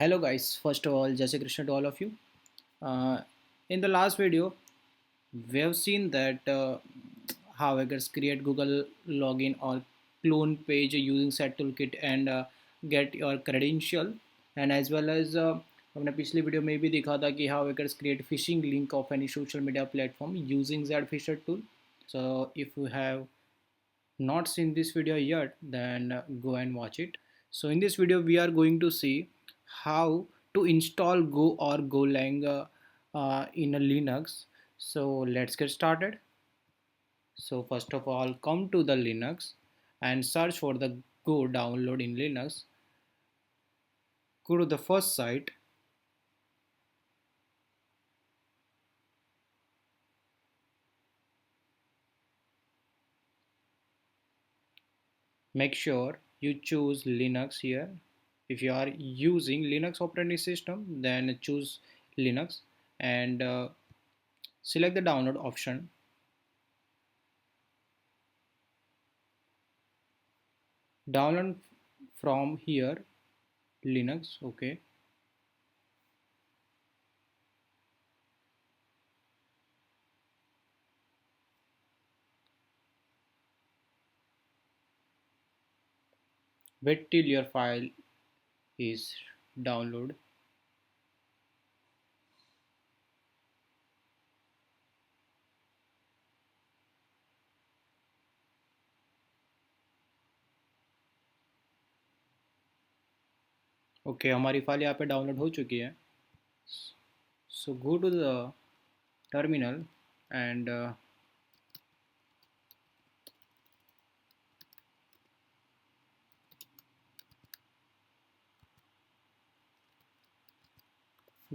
Hello guys, first of all, Jai Shri Krishna to all of you. uh, in the last video we have seen that how hackers create Google login or clone page using set toolkit and get your credential, and as well as हमने पिछली video में भी देखा था कि how hackers create phishing link of any social media platform using Zphisher tool. So if you have not seen this video yet, then go and watch it. So in this video we are going to see how to install Go or Golang in a Linux. So let's get started. So first of all, come to the Linux and search for the Go download in Linux. Go to the first site. Make sure you choose Linux here. If you are using Linux operating system, then choose Linux and select the download option. Download from here Linux. Okay, wait till your file is download. Okay हमारी file यहाँ पे download हो चुकी है. So go to the terminal and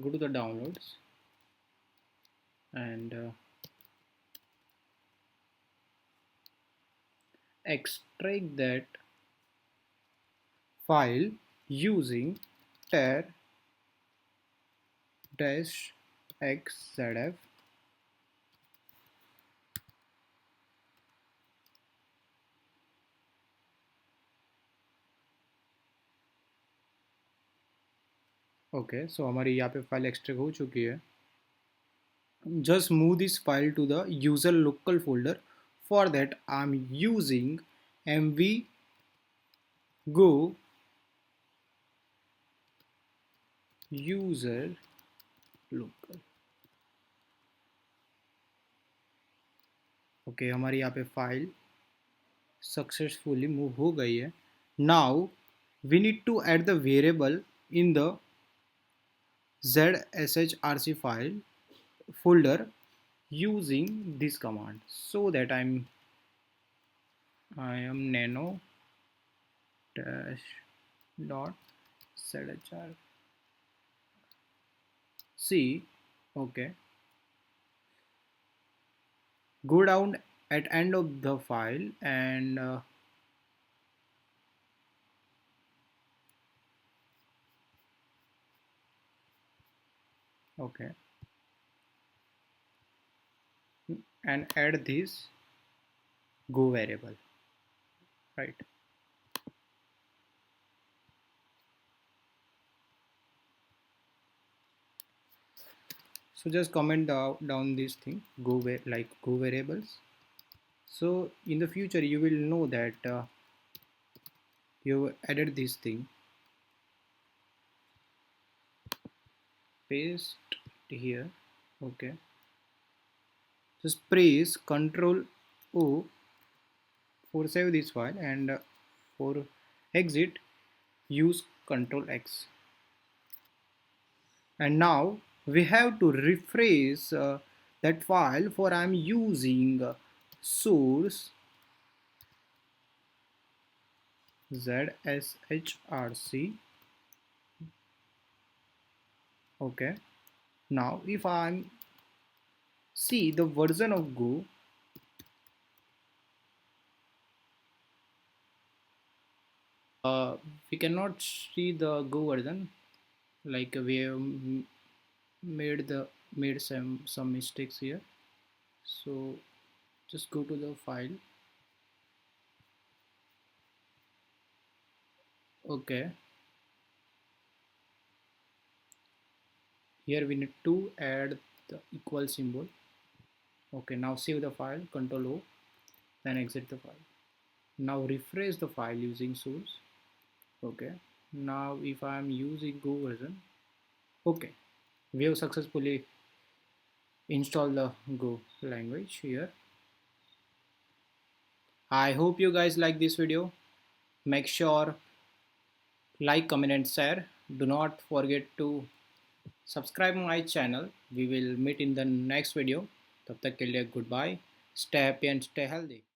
go to the downloads and extract that file using tar dash xzf. Okay so हमारी यहाँ पे file extract हो चुकी है. Just move this file to the user local folder. For that I'm using mv go user local. Okay हमारी यहाँ पे file successfully move हो गई है. Now we need to add the variable in the zshrc file folder using this command. So that I am nano dash dot zhrc. Okay, go down at end of the file and okay, and add this go variable, right? So just comment down this thing go like go variables. So in the future you will know that you added this thing. Paste here. Okay, just press Ctrl O for save this file, and for exit use Ctrl X. And now we have to refresh that file. For I'm using source zshrc. Okay, now if I'm see the version of go, we cannot see the go version, like we have made some mistakes here. So just go to the file. Okay, Here we need to add the equal symbol. Okay, now save the file, Control O, then exit the file. Now refresh the file using source. Okay, now if I am using Go version, okay, we have successfully installed the Go language here. I hope you guys like this video. Make sure like, comment and share. Do not forget to subscribe my channel. We will meet in the next video. तब तक के लिए goodbye. Stay happy and stay healthy.